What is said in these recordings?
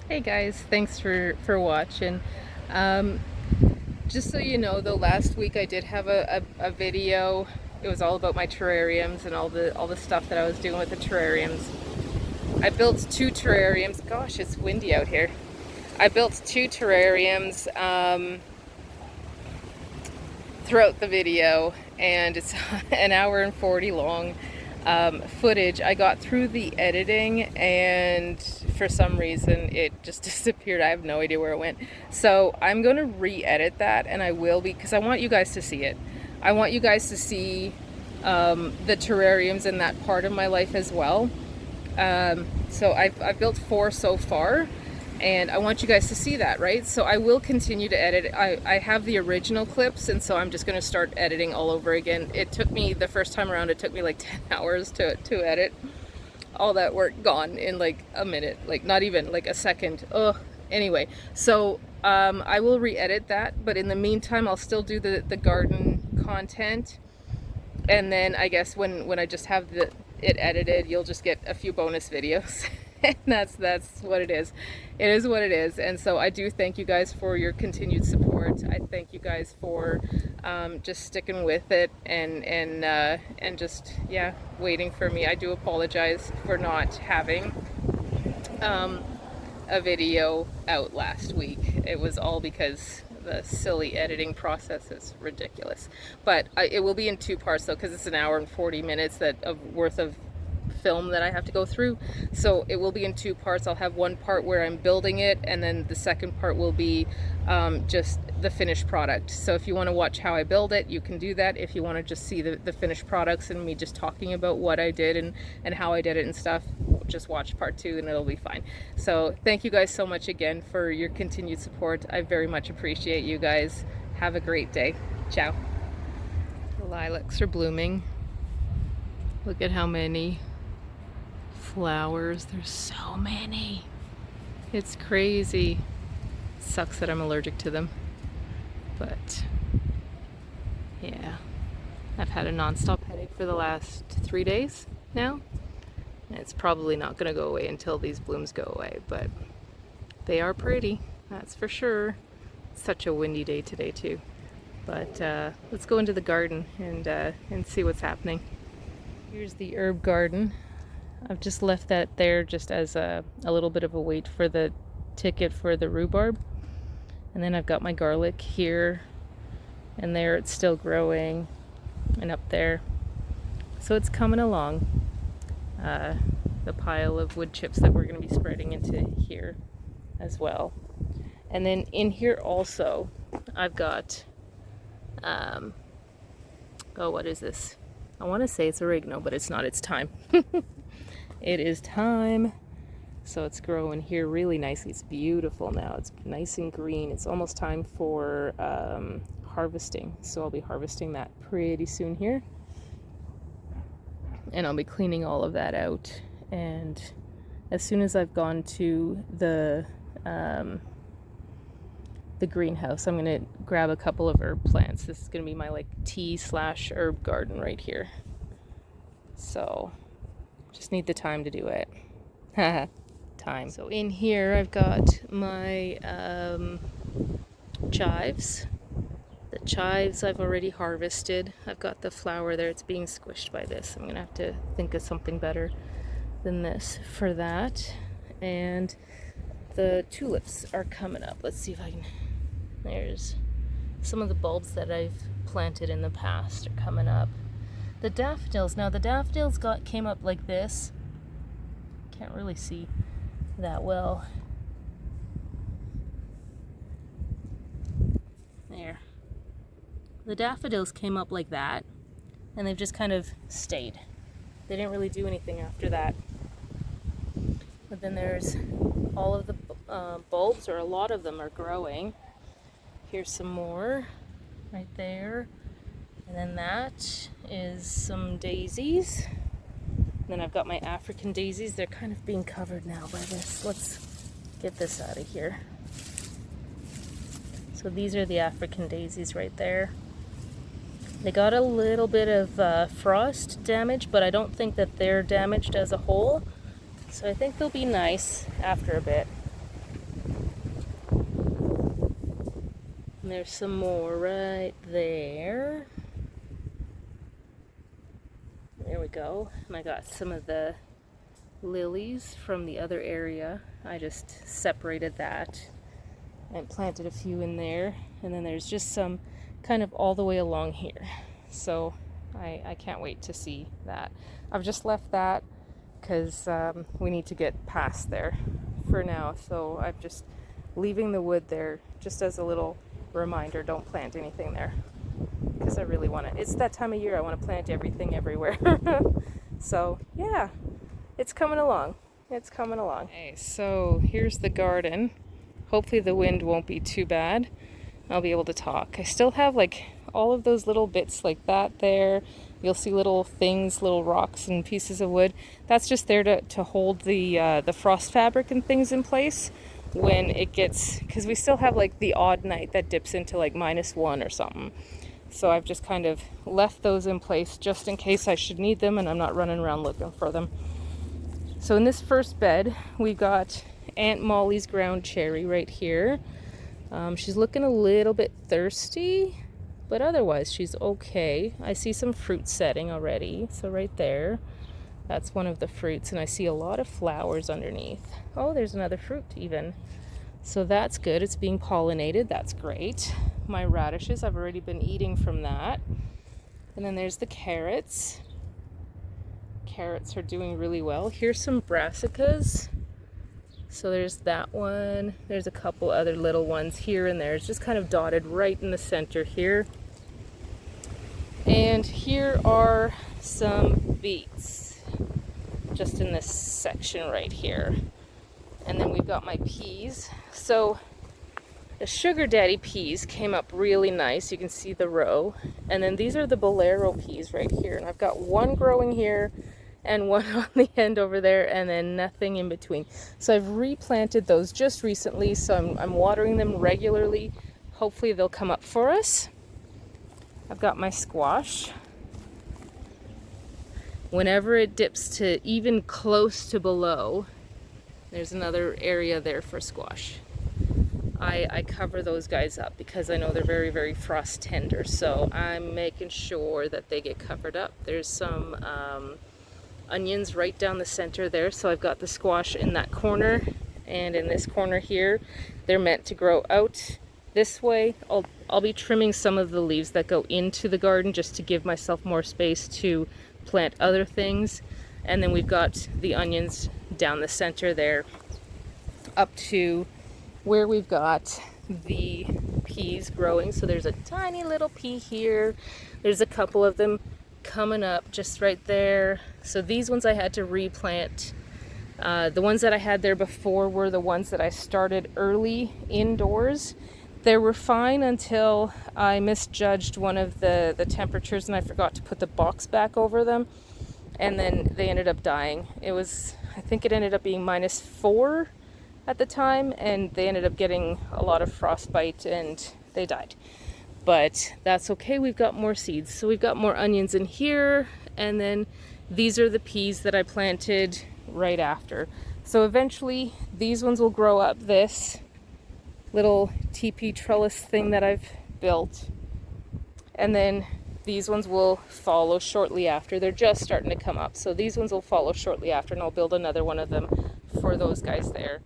Hey guys, thanks for watching. Um, just so you know, though, last week I did have a video. It was all about my terrariums and all the stuff that I was doing with the terrariums. I built two terrariums. Gosh, it's windy out here. I built two terrariums throughout the video, and it's an hour and 40 long footage. I got through the editing, and for some reason it just disappeared. I have no idea where it went. So I'm going to re-edit that, and I will be, because I want you guys to see it. I want you guys to see the terrariums in that part of my life as well. So I've built four so far, and I want you guys to see that, right? So I will continue to edit. I have the original clips, and so I'm just going to start editing all over again. It took me, the first time around, it took me like 10 hours to edit. All that work gone in like a minute, like not even like a second. Ugh. Anyway, so I will re-edit that, but in the meantime, I'll still do the garden content. And then I guess when I just have it edited, you'll just get a few bonus videos. And that's what it is. It is what it is. And so I do thank you guys for your continued support. I thank you guys for just sticking with it and just, yeah, waiting for me. I do apologize for not having a video out last week. It was all because the silly editing process is ridiculous. But it will be in two parts though, because it's an hour and 40 minutes worth of film that I have to go through. So it will be in two parts. I'll have one part where I'm building it, and then the second part will be just the finished product. So if you want to watch how I build it, you can do that. If you want to just see the finished products and me just talking about what I did and how I did it and stuff, just watch part two and it'll be fine. So thank you guys so much again for your continued support. I very much appreciate you guys. Have a great day. Ciao. The lilacs are blooming. Look at how many flowers. There's so many. It's crazy. Sucks that I'm allergic to them. But yeah, I've had a non-stop headache for the last 3 days now. And it's probably not going to go away until these blooms go away, but they are pretty, that's for sure. It's such a windy day today too. But let's go into the garden and see what's happening. Here's the herb garden. I've just left that there just as a little bit of a wait for the ticket for the rhubarb. And then I've got my garlic here, and there it's still growing, and up there. So it's coming along. The pile of wood chips that we're going to be spreading into here as well. And then in here also, I've got, oh, what is this? I want to say it's oregano, but it's not. It's thyme. It is thyme. So it's growing here really nicely. It's beautiful now. It's nice and green. It's almost time for harvesting. So I'll be harvesting that pretty soon here. And I'll be cleaning all of that out. And as soon as I've gone to the greenhouse, I'm going to grab a couple of herb plants. This is going to be my like tea/herb garden right here. So just need the time to do it. Time. So in here I've got my chives. The chives I've already harvested. I've got the flower there. It's being squished by this. I'm gonna have to think of something better than this for that. And the tulips are coming up. Let's see if I can. There's some of the bulbs that I've planted in the past are coming up. The daffodils. Now the daffodils came up like this. Can't really see that well. There. The daffodils came up like that, and they've just kind of stayed. They didn't really do anything after that. But then there's all of the bulbs, or a lot of them are growing. Here's some more right there. And then that is some daisies. And then I've got my African daisies. They're kind of being covered now by this. Let's get this out of here. So these are the African daisies right there. They got a little bit of frost damage, but I don't think that they're damaged as a whole. So I think they'll be nice after a bit. And there's some more right there. There we go. And I got some of the lilies from the other area. I just separated that and planted a few in there. And then there's just some kind of all the way along here. So I can't wait to see that. I've just left that because we need to get past there for now. So I'm just leaving the wood there just as a little reminder. Don't plant anything there because I really want it. It's that time of year I want to plant everything everywhere. So yeah, it's coming along. It's coming along. Okay, so here's the garden. Hopefully the wind won't be too bad. I'll be able to talk. I still have like all of those little bits like that there. You'll see little things, little rocks and pieces of wood. That's just there to hold the frost fabric and things in place when it gets, because we still have like the odd night that dips into like -1 or something. So I've just kind of left those in place just in case I should need them and I'm not running around looking for them. So in this first bed, we got Aunt Molly's ground cherry right here. She's looking a little bit thirsty, but otherwise she's okay. I see some fruit setting already. So right there, that's one of the fruits, and I see a lot of flowers underneath. Oh, there's another fruit even. So that's good. It's being pollinated. That's great. My radishes, I've already been eating from that. And then there's the carrots. Carrots are doing really well. Here's some brassicas. So there's that one. There's a couple other little ones here and there. It's just kind of dotted right in the center here. And here are some beets just in this section right here. And then we've got my peas. So the Sugar Daddy peas came up really nice. You can see the row. And then these are the Bolero peas right here. And I've got one growing here and one on the end over there, and then nothing in between. So I've replanted those just recently, so I'm watering them regularly. Hopefully they'll come up for us. I've got my squash. Whenever it dips to even close to below, there's another area there for squash. I cover those guys up because I know they're very, very frost tender, so I'm making sure that they get covered up. There's some onions right down the center there, so I've got the squash in that corner, and in this corner here they're meant to grow out this way. I'll be trimming some of the leaves that go into the garden just to give myself more space to plant other things. And then we've got the onions down the center there up to where we've got the peas growing. So there's a tiny little pea here. There's a couple of them coming up just right there. So these ones I had to replant. The ones that I had there before were the ones that I started early indoors. They were fine until I misjudged one of the temperatures and I forgot to put the box back over them, and then they ended up dying. I think it ended up being -4 at the time, and they ended up getting a lot of frostbite and they died. But that's okay, we've got more seeds. So we've got more onions in here, and then these are the peas that I planted right after. So eventually these ones will grow up this little TP trellis thing that I've built, and then these ones will follow shortly after. They're just starting to come up, so these ones will follow shortly after, and I'll build another one of them for those guys there.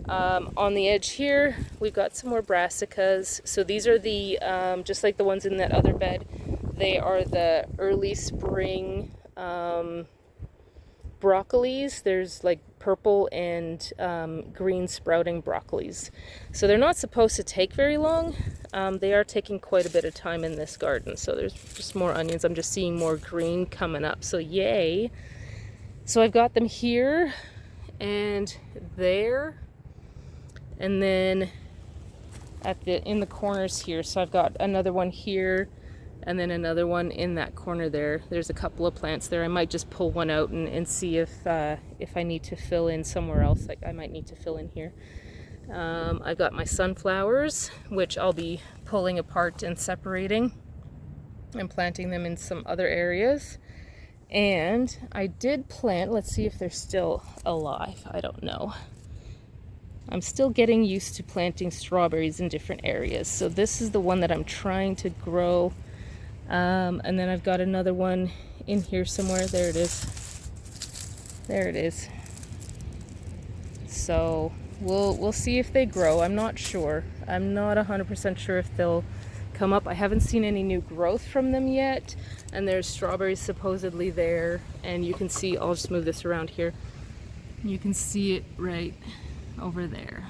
On the edge here we've got some more brassicas. So these are the just like the ones in that other bed, they are the early spring broccolis. There's like purple and green sprouting broccolis. So they're not supposed to take very long. They are taking quite a bit of time in this garden. So there's just more onions. I'm just seeing more green coming up. So yay. So I've got them here and there. And then in the corners here. So I've got another one here, and then another one in that corner there. There's a couple of plants there. I might just pull one out and see if I need to fill in somewhere else. Like I might need to fill in here. I've got my sunflowers, which I'll be pulling apart and separating and planting them in some other areas. And I did plant, let's see if they're still alive. I don't know. I'm still getting used to planting strawberries in different areas. So this is the one that I'm trying to grow. And then I've got another one in here somewhere. There it is. There it is. So we'll see if they grow. I'm not sure. I'm not 100% sure if they'll come up. I haven't seen any new growth from them yet. And there's strawberries supposedly there. And you can see, I'll just move this around here. You can see it right over there.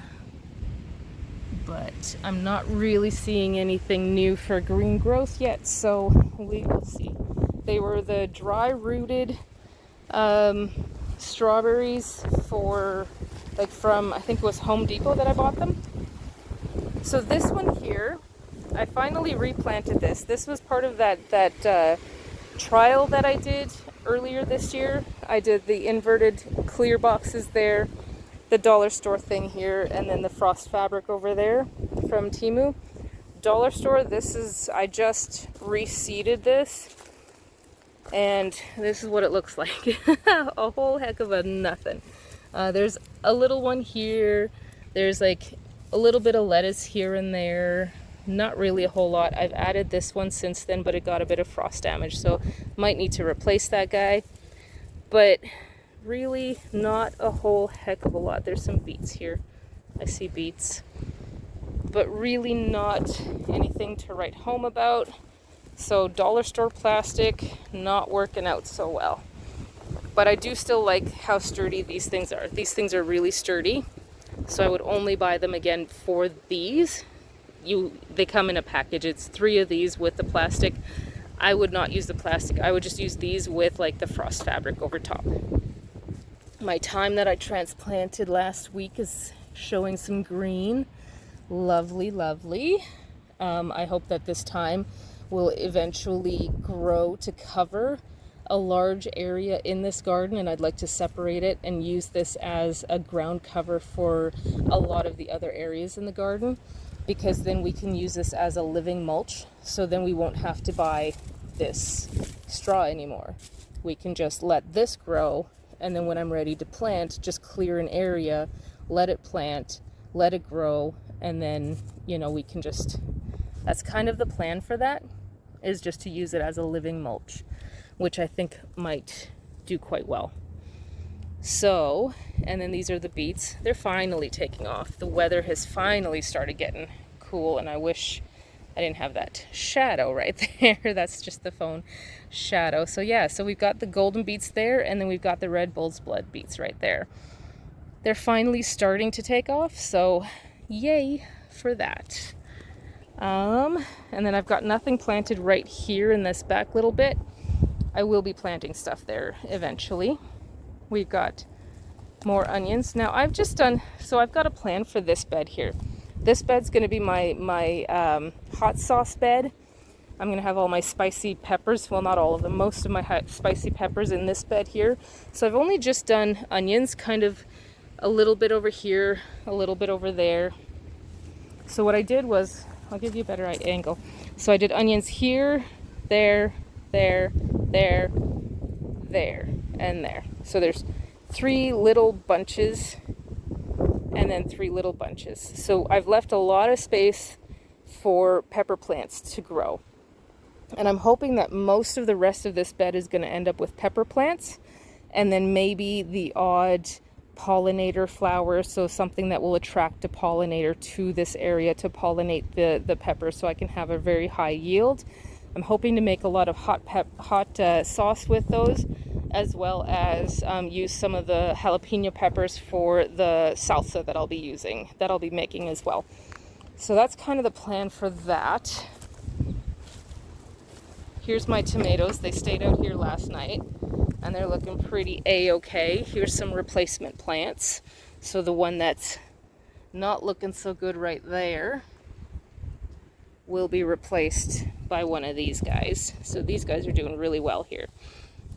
But I'm not really seeing anything new for green growth yet, so we will see. They were the dry rooted strawberries from, I think it was Home Depot that I bought them. So this one here, I finally replanted this. This was part of that trial that I did earlier this year. I did the inverted clear boxes there, the dollar store thing here, and then the frost fabric over there from Temu. Dollar store, I just reseeded this, and this is what it looks like. A whole heck of a nothing. There's a little one here, there's like a little bit of lettuce here and there, not really a whole lot. I've added this one since then, but it got a bit of frost damage, so might need to replace that guy. But really not a whole heck of a lot. There's some beets here. I see beets. But really not anything to write home about. So dollar store plastic, not working out so well. But I do still like how sturdy these things are. These things are really sturdy. So I would only buy them again for these. They come in a package. It's 3 of these with the plastic. I would not use the plastic. I would just use these with like the frost fabric over top. My thyme that I transplanted last week is showing some green. Lovely, lovely. I hope that this thyme will eventually grow to cover a large area in this garden, and I'd like to separate it and use this as a ground cover for a lot of the other areas in the garden, because then we can use this as a living mulch. So then we won't have to buy this straw anymore. We can just let this grow, and then when I'm ready to plant, just clear an area, let it plant, let it grow, and then, we can just, that's kind of the plan for that, is just to use it as a living mulch, which I think might do quite well. So, and then these are the beets. They're finally taking off. The weather has finally started getting cool, and I wish I didn't have that shadow right there. That's just the phone shadow. So yeah, so we've got the golden beets there, and then we've got the red bull's blood beets right there. They're finally starting to take off, so yay for that. And then I've got nothing planted right here in this back little bit. I will be planting stuff there eventually. We've got more onions. Now I've got a plan for this bed here. This bed's going to be my hot sauce bed. I'm going to have all my spicy peppers, well, not all of them, most of my spicy peppers in this bed here. So I've only just done onions, kind of a little bit over here, a little bit over there. So what I did was, I'll give you a better angle. So I did onions here, there, there, there, there, and there. So there's 3 little bunches, and then 3 little bunches. So I've left a lot of space for pepper plants to grow. And I'm hoping that most of the rest of this bed is going to end up with pepper plants, and then maybe the odd pollinator flower, so something that will attract a pollinator to this area to pollinate the pepper, so I can have a very high yield. I'm hoping to make a lot of hot sauce with those, as well as use some of the jalapeno peppers for the salsa that I'll be making as well. So that's kind of the plan for that. Here's my tomatoes. They stayed out here last night, and they're looking pretty a-okay. Here's some replacement plants. So the one that's not looking so good right there will be replaced by one of these guys. So these guys are doing really well here.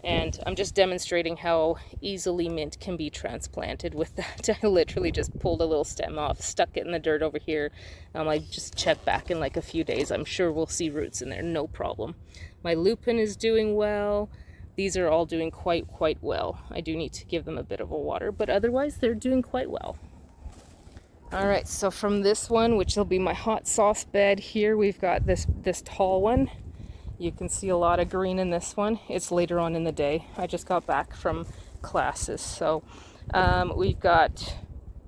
And I'm just demonstrating how easily mint can be transplanted with that. I literally just pulled a little stem off, stuck it in the dirt over here. I just check back in like a few days. I'm sure we'll see roots in there, no problem. My lupin is doing well. These are all doing quite well. I do need to give them a bit of a water, but otherwise they're doing quite well. All right, so from this one, which will be my hot sauce bed here, we've got this tall one. You can see a lot of green in this one. It's later on in the day. I just got back from classes. So we've got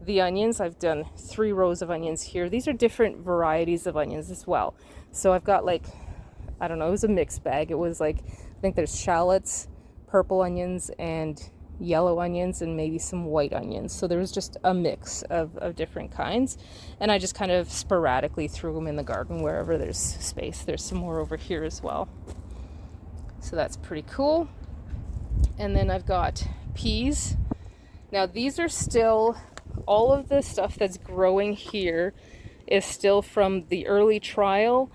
the onions. I've done 3 rows of onions here. These are different varieties of onions as well. So I've got like, I don't know, it was a mixed bag. It was like, I think there's shallots, purple onions, and yellow onions, and maybe some white onions. So there was just a mix of different kinds, and I just kind of sporadically threw them in the garden wherever there's space. There's some more over here as well, so that's pretty cool. And then I've got peas. Now these are still, all of the stuff that's growing here is still from the early trial,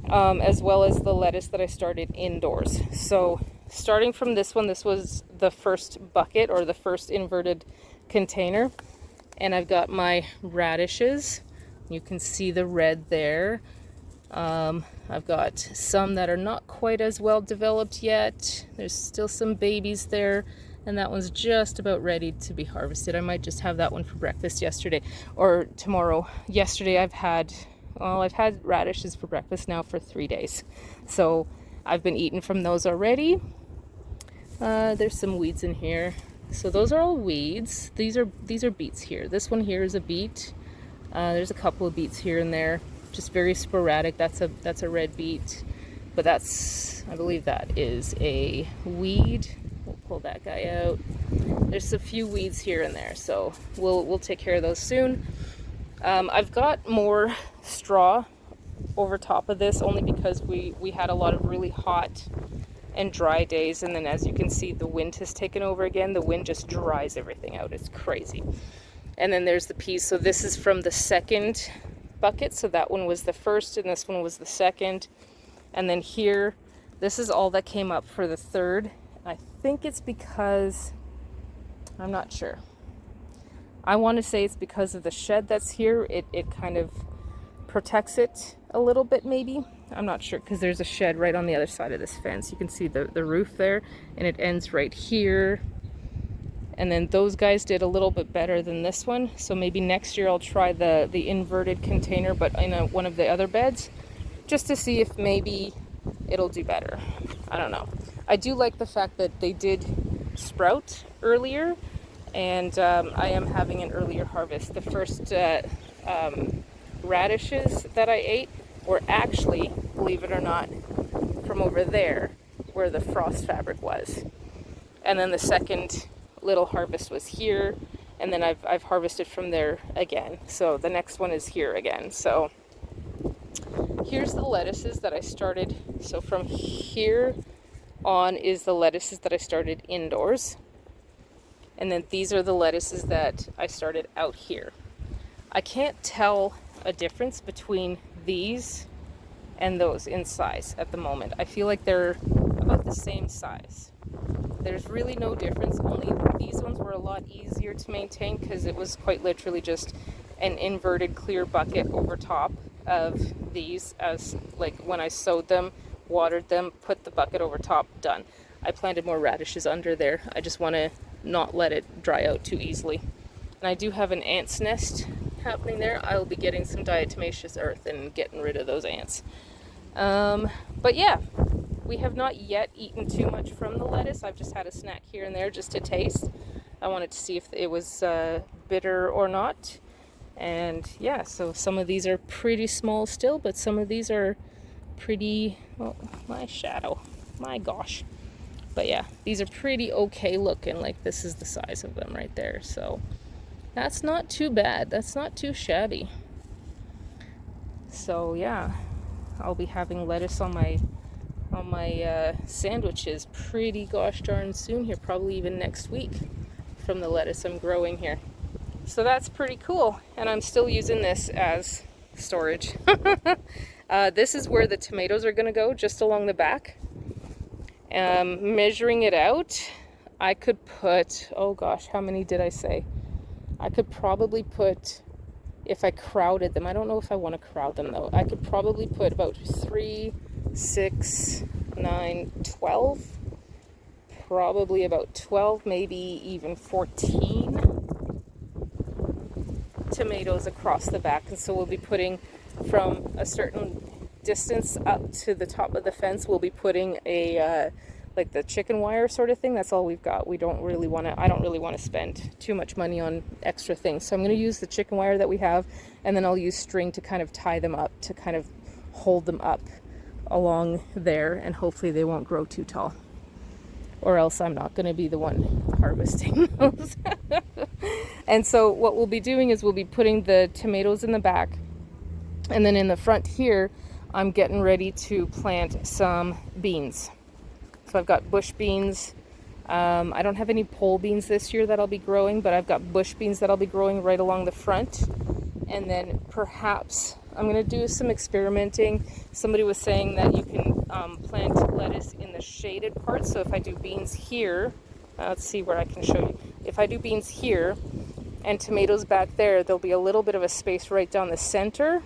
as well as the lettuce that I started indoors. So starting from this one, this was the first bucket, or the first inverted container, and I've got my radishes. You can see the red there. I've got some that are not quite as well developed yet. There's still some babies there, and that one's just about ready to be harvested. I might just have that one for breakfast yesterday or tomorrow. Yesterday I've had radishes for breakfast now for 3 days, so I've been eating from those already. There's some weeds in here, so those are all weeds. These are beets here. This one here is a beet. There's a couple of beets here and there, just very sporadic. That's a red beet, but I believe that is a weed. We'll pull that guy out. There's a few weeds here and there, so we'll take care of those soon. I've got more straw over top of this, only because we had a lot of really hot and dry days, and then as you can see, the wind has taken over again. The wind just dries everything out. It's crazy. And then there's the peas. So this is from the second bucket. So that one was the first, and this one was the second. And then here, this is all that came up for the third. I think it's because, I'm not sure. I want to say it's because of the shed that's here. It kind of protects it a little bit, maybe. I'm not sure, because there's a shed right on the other side of this fence. You can see the roof there, and it ends right here. And then those guys did a little bit better than this one, so maybe next year I'll try the inverted container, but in one of the other beds, just to see if maybe it'll do better. I don't know. I do like the fact that they did sprout earlier, and I am having an earlier harvest. The first radishes that I ate were actually, believe it or not, from over there where the frost fabric was. And then the second little harvest was here, and then I've harvested from there again. So the next one is here again. So here's the lettuces that I started. So from here on is the lettuces that I started indoors. And then these are the lettuces that I started out here. I can't tell a difference between these and those in size at the moment. I feel like they're about the same size. There's really no difference, only these ones were a lot easier to maintain because it was quite literally just an inverted clear bucket over top of these, as like when I sowed them, watered them, put the bucket over top, done. I planted more radishes under there. I just want to not let it dry out too easily. And I do have an ant's nest happening there. I'll be getting some diatomaceous earth and getting rid of those ants. But yeah, we have not yet eaten too much from the lettuce. I've just had a snack here and there just to taste. I wanted to see if it was bitter or not. And yeah, so some of these are pretty small still, but some of these are pretty, oh, my shadow, my gosh. But yeah, these are pretty okay looking. Like, this is the size of them right there. So that's not too bad. That's not too shabby. So yeah, I'll be having lettuce on my sandwiches pretty gosh darn soon here, probably even next week, from the lettuce I'm growing here. So that's pretty cool, and I'm still using this as storage. This is where the tomatoes are going to go, just along the back. Measuring it out, I could put, oh gosh, how many did I say? I could probably put, if I crowded them, I don't know if I want to crowd them though, I could probably put about 3, 6, 9, 12, probably about 12, maybe even 14 tomatoes across the back. And so we'll be putting from a certain distance up to the top of the fence, we'll be putting a like the chicken wire sort of thing. That's all we've got. I don't really want to spend too much money on extra things. So I'm going to use the chicken wire that we have, and then I'll use string to kind of tie them up, to kind of hold them up along there, and hopefully they won't grow too tall. Or else I'm not going to be the one harvesting those. And so what we'll be doing is we'll be putting the tomatoes in the back, and then in the front here, I'm getting ready to plant some beans. So I've got bush beans. I don't have any pole beans this year that I'll be growing, but I've got bush beans that I'll be growing right along the front. And then perhaps I'm going to do some experimenting. Somebody was saying that you can plant lettuce in the shaded part. So if I do beans here, let's see where I can show you. If I do beans here and tomatoes back there, there'll be a little bit of a space right down the center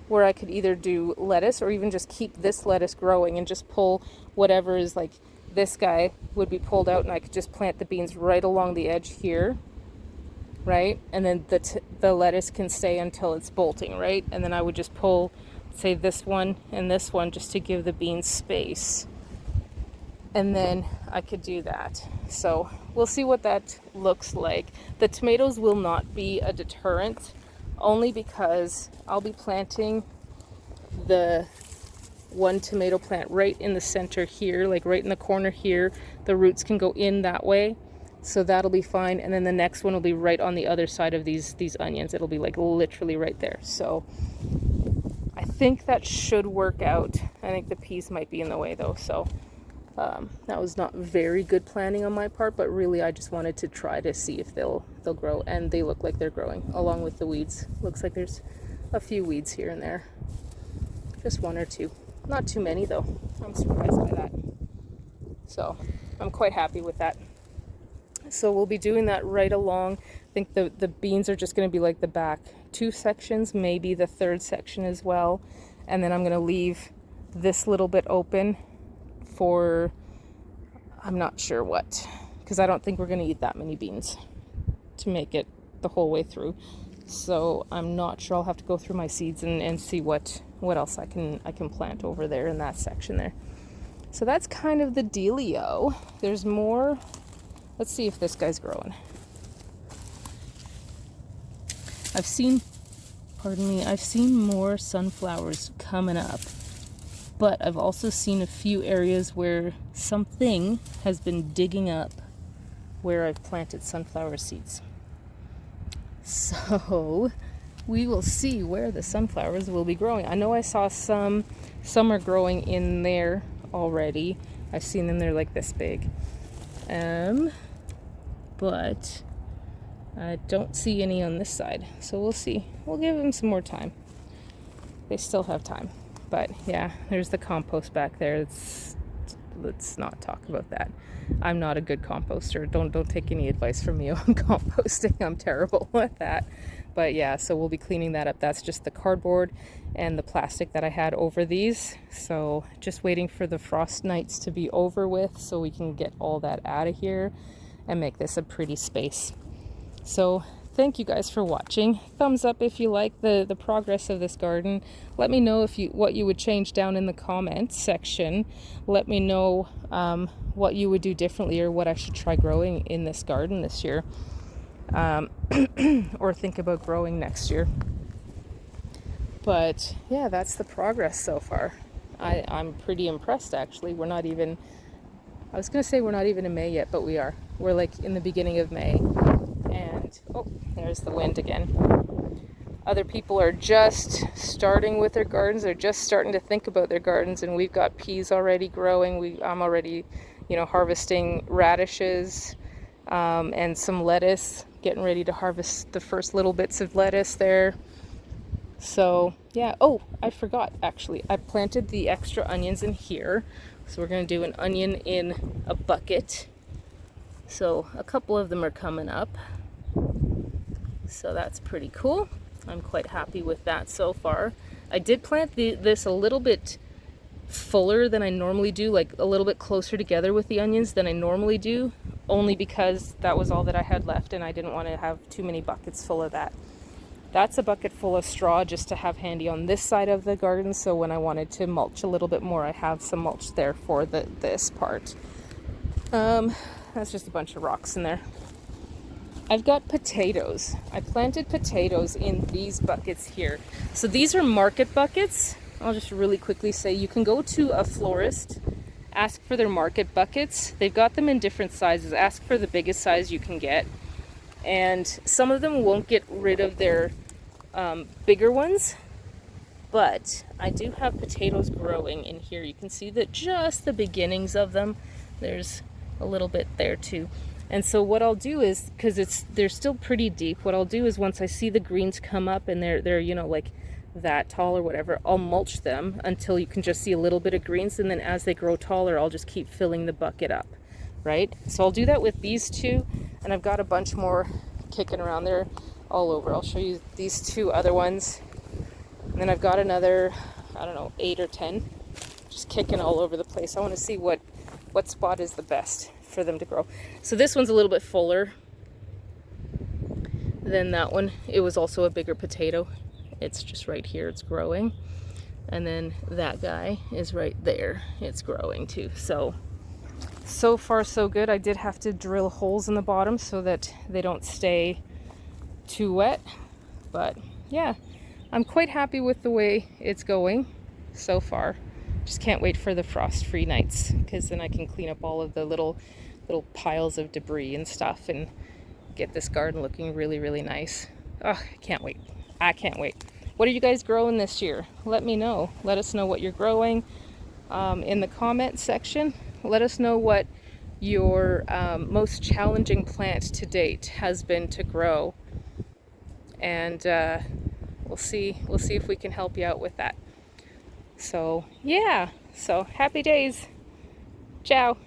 where I could either do lettuce or even just keep this lettuce growing and just pull whatever is, like this guy would be pulled out, and I could just plant the beans right along the edge here, right? And then the lettuce can stay until it's bolting, right? And then I would just pull, say, this one and this one just to give the beans space. And then I could do that. So we'll see what that looks like. The tomatoes will not be a deterrent, only because I'll be planting the one tomato plant right in the center here, like right in the corner here. The roots can go in that way, so that'll be fine. And then the next one will be right on the other side of these onions. It'll be like literally right there. So I think that should work out. I think the peas might be in the way though, so that was not very good planning on my part, but really I just wanted to try to see if they'll grow, and they look like they're growing along with the weeds. Looks like there's a few weeds here and there, just one or two. Not too many though. I'm surprised by that. So I'm quite happy with that. So we'll be doing that right along. I think the beans are just going to be like the back 2 sections, maybe the 3rd section as well. And then I'm going to leave this little bit open for, I'm not sure what, because I don't think we're going to eat that many beans to make it the whole way through. So I'm not sure. I'll have to go through my seeds and see what else I can plant over there in that section there. So that's kind of the dealio. There's more. Let's see if this guy's growing. I've seen more sunflowers coming up, but I've also seen a few areas where something has been digging up where I've planted sunflower seeds. So we will see where the sunflowers will be growing. I know I saw some are growing in there already. I've seen them, they're like this big. But I don't see any on this side. So we'll see. We'll give them some more time. They still have time. But yeah, there's the compost back there. Let's not talk about that. I'm not a good composter. Don't take any advice from me on composting. I'm terrible at that. But yeah, so we'll be cleaning that up. That's just the cardboard and the plastic that I had over these. So just waiting for the frost nights to be over with so we can get all that out of here and make this a pretty space. So thank you guys for watching. Thumbs up if you like the progress of this garden. Let me know what you would change down in the comments section. Let me know what you would do differently or what I should try growing in this garden this year. Or think about growing next year. But yeah, that's the progress so far. I'm pretty impressed actually. I was gonna say we're not even in May yet, but we are. We're like in the beginning of May. And oh, there's the wind again. Other people are just starting with their gardens. They're just starting to think about their gardens, and we've got peas already growing. I'm already, harvesting radishes and some lettuce, getting ready to harvest the first little bits of lettuce there. So yeah, oh, I forgot actually. I planted the extra onions in here. So we're going to do an onion in a bucket. So a couple of them are coming up. So that's pretty cool. I'm quite happy with that so far. I did plant this a little bit fuller than I normally do, like a little bit closer together with the onions than I normally do, only because that was all that I had left and I didn't want to have too many buckets full of that. That's a bucket full of straw just to have handy on this side of the garden, so when I wanted to mulch a little bit more, I have some mulch there for this part. That's just a bunch of rocks in there. I've got potatoes. I planted potatoes in these buckets here. So these are market buckets. I'll just really quickly say you can go to a florist, ask for their market buckets. They've got them in different sizes. Ask for the biggest size you can get. And some of them won't get rid of their bigger ones, but I do have potatoes growing in here. You can see that just the beginnings of them. There's a little bit there too. And so what I'll do is, because they're still pretty deep, what I'll do is once I see the greens come up and they're you know, like that tall or whatever, I'll mulch them until you can just see a little bit of greens, and then as they grow taller, I'll just keep filling the bucket up, right? So I'll do that with these two, and I've got a bunch more kicking around there all over. I'll show you these two other ones, and then I've got another, I don't know, 8 or 10 just kicking all over the place. I want to see what spot is the best for them to grow. So this one's a little bit fuller than that one. It was also a bigger potato. It's just right here, it's growing. And then that guy is right there, it's growing too. So far so good. I did have to drill holes in the bottom so that they don't stay too wet, but yeah, I'm quite happy with the way it's going so far. Just can't wait for the frost-free nights, because then I can clean up all of the little piles of debris and stuff and get this garden looking really, really nice. Oh, I can't wait. I can't wait. What are you guys growing this year? Let me know. Let us know what you're growing in the comment section. Let us know what your most challenging plant to date has been to grow, and we'll see if we can help you out with that. So yeah, so happy days. Ciao.